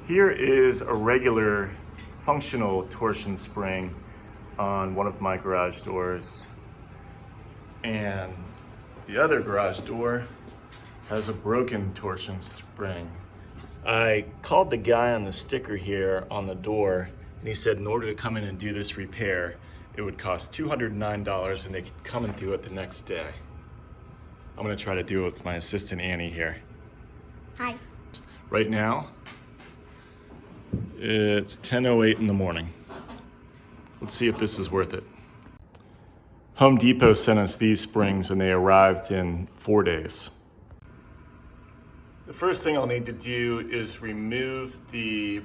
Here is a regular functional torsion spring on one of my garage doors. And the other garage door has a broken torsion spring. I called the guy on the sticker here on the door, and he said in order to come in and do this repair, it would cost $209 and they could come and do it the next day. I'm gonna try to do it with my assistant Annie here. Hi. Right now, it's 10:08 in the morning. Let's see if this is worth it. Home Depot sent us these springs and they arrived in 4 days. The first thing I'll need to do is remove the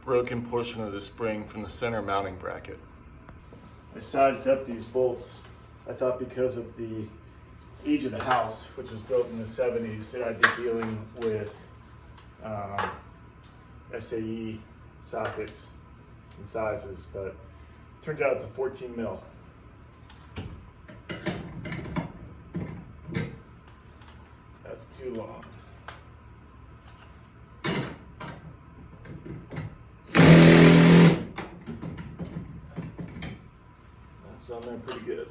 broken portion of the spring from the center mounting bracket. I sized up these bolts. I thought because of the age of the house, which was built in the 70s, that I'd be dealing with SAE sockets and sizes, but it turns out it's a 14 mil. That's too long. That's on there pretty good.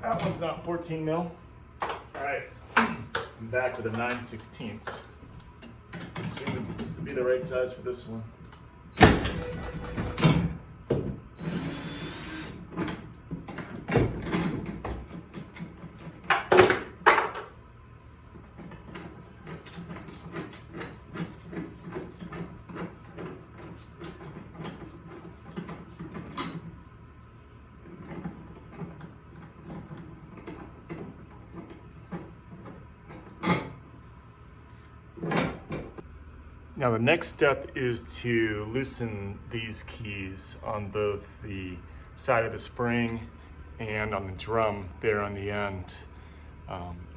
That one's not 14 mil. All right, I'm back with a 9/16. Assume this to be the right size for this one. Now the next step is to loosen these keys on both the side of the spring and on the drum there on the end.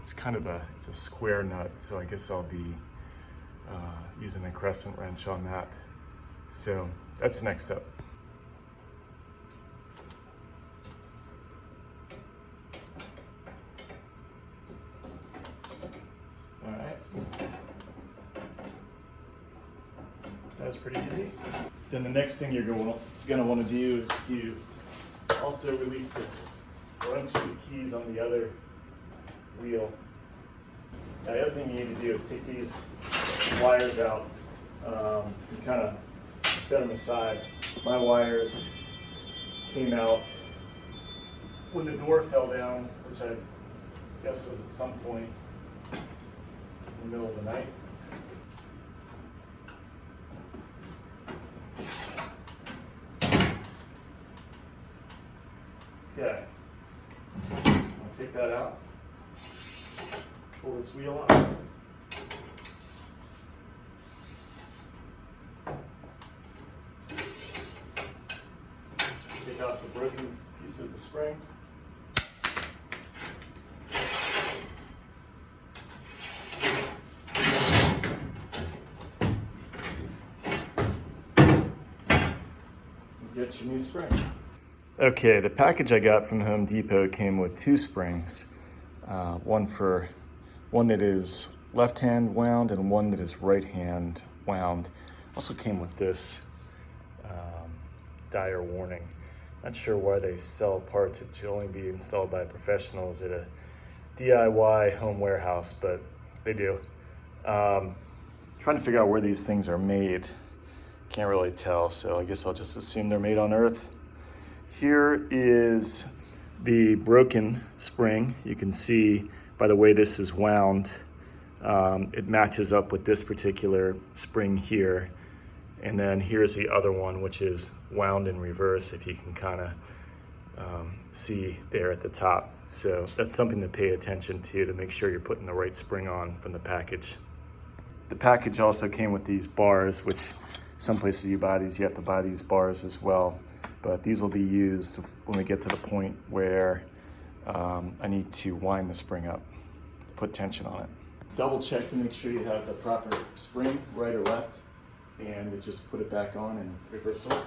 It's kind of a square nut, so I guess I'll be using a crescent wrench on that. So that's the next step. All right. That's pretty easy. Then the next thing you're gonna want to do is to also release run through the keys on the other wheel. Now the other thing you need to do is take these wires out and kind of set them aside. My wires came out when the door fell down, which I guess was at some point in the middle of the night. Okay, I'm gonna take that out, pull this wheel off. Take out the broken piece of the spring. Get your new spring. Okay, the package I got from Home Depot came with 2 springs. One that is left-hand wound and one that is right-hand wound. Also came with this dire warning. Not sure why they sell parts that should only be installed by professionals at a DIY home warehouse, but they do. Trying to figure out where these things are made. Can't really tell, so I guess I'll just assume they're made on Earth. Here is the broken spring. You can see by the way this is wound, it matches up with this particular spring here. And then here's the other one, which is wound in reverse, if you can kind of see there at the top. So that's something to pay attention to make sure you're putting the right spring on from the package. The package also came with these bars, which some places you buy these, you have to buy these bars as well. But these will be used when we get to the point where I need to wind the spring up, put tension on it. Double check to make sure you have the proper spring, right or left, and just put it back on and reverse it.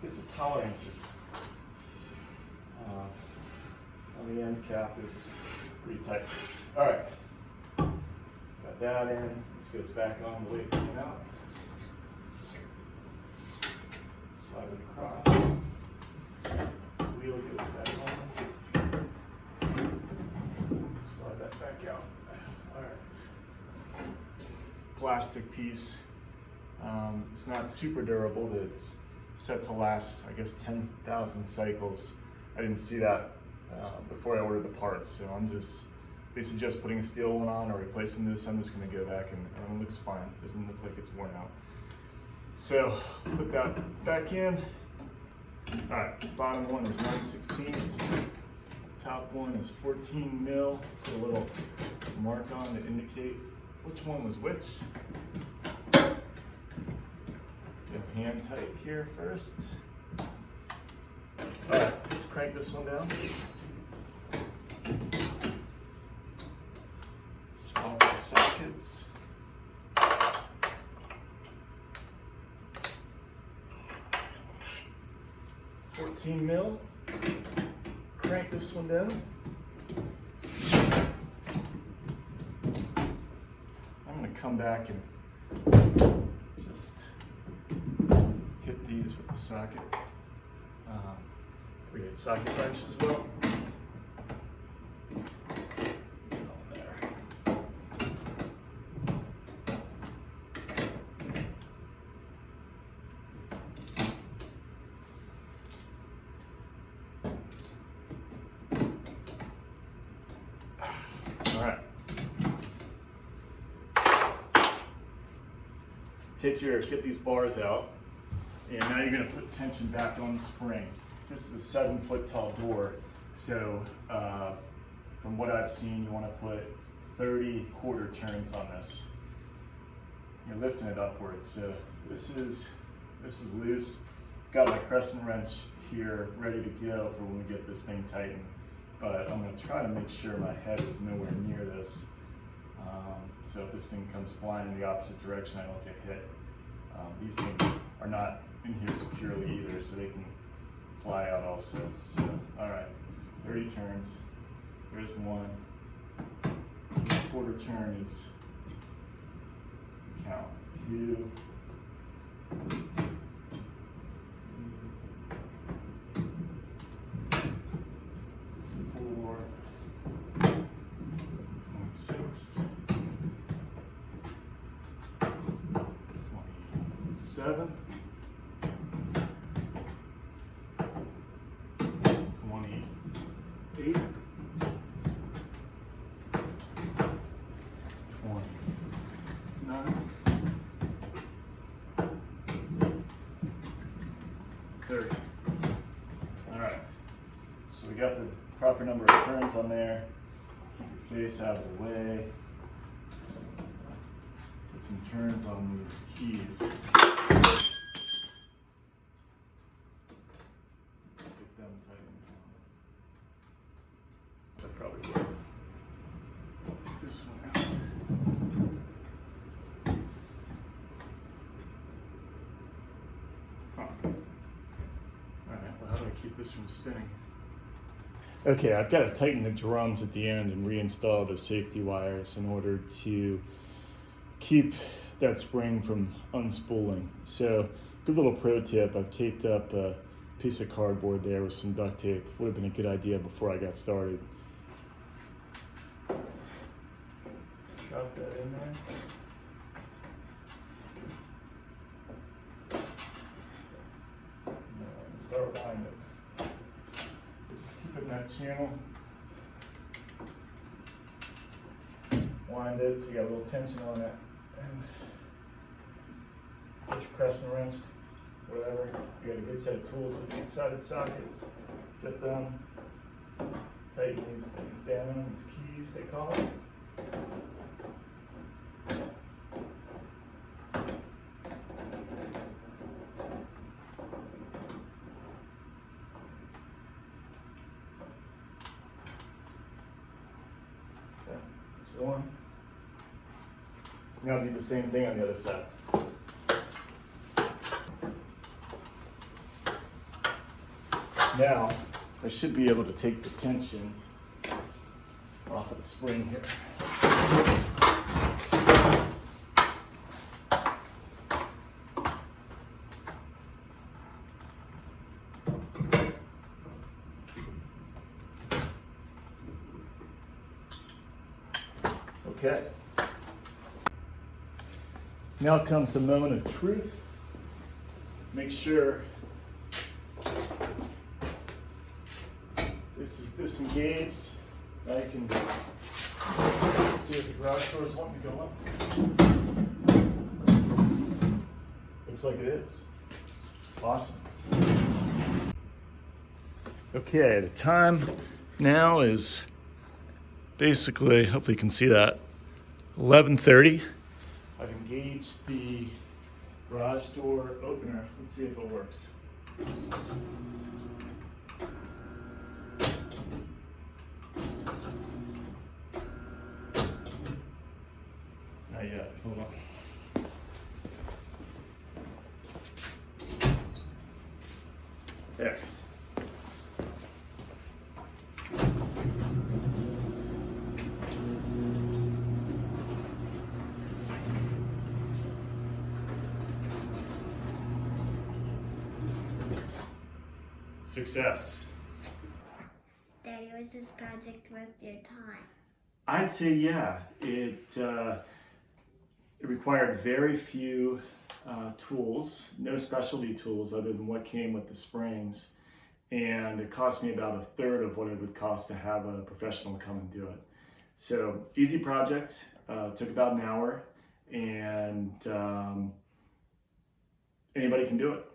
This tolerances on the end cap is pretty tight. All right, got that in. This goes back on the way it came out. Slide it across. Wheel goes back on. Slide that back out. All right. Plastic piece. It's not super durable. That it's set to last, I guess, 10,000 cycles. I didn't see that before I ordered the parts, so I'm just basically just putting a steel one on or replacing this. I'm just going to go back and it looks fine. It doesn't look like it's worn out. So put that back in. All right, bottom one is 9/16. Top one is 14 mil. Put a little mark on to indicate which one was which. Get hand tight here first. All right, let's crank this one down. Swap the sockets. $14 mil. Crank this one down. I'm going to come back and just hit these with the socket. We get socket wrench as well. Get on there. All right. Get these bars out, and now you're going to put tension back on the spring. This is a 7-foot tall door, so from what I've seen, you want to put 30 quarter turns on this. You're lifting it upwards, so this is loose. Got my crescent wrench here ready to go for when we get this thing tightened, but I'm going to try to make sure my head is nowhere near this, so if this thing comes flying in the opposite direction, I don't get hit. These things are not in here securely either, so they can fly out also. So, all right, 30 turns. Here's one. Quarter turn is count 2. 4. 26. 27. 28. 29. 30. All right. So we got the proper number of turns on there. Keep your face out of the way. Put some turns on these keys. Get them tightened down. I probably will. Get this one out. Huh. All right, well, how do I keep this from spinning? Okay, I've got to tighten the drums at the end and reinstall the safety wires in order to keep that spring from unspooling. So, good little pro tip, I've taped up a piece of cardboard there with some duct tape. Would have been a good idea before I got started. Drop that in there. And start winding. Just keep it in that channel. Wind it so you got a little tension on it. And put your crescent wrench, whatever. You got a good set of tools with 8-sided sockets. get them, tighten these things down, these keys they call it. Okay, that's one. Now do the same thing on the other side. Now, I should be able to take the tension off of the spring here. Okay. Now comes the moment of truth. Make sure this is disengaged. Now you can see if the garage doors want me to go up. Looks like it is. Awesome. Okay, the time now is basically, hopefully you can see that, 11:30. I've engaged the garage door opener. Let's see if it works. Not yet, hold on. There. Success. Daddy, was this project worth your time? I'd say yeah. It required very few tools, no specialty tools other than what came with the springs, and it cost me about a third of what it would cost to have a professional come and do it. So easy project, took about an hour, and anybody can do it.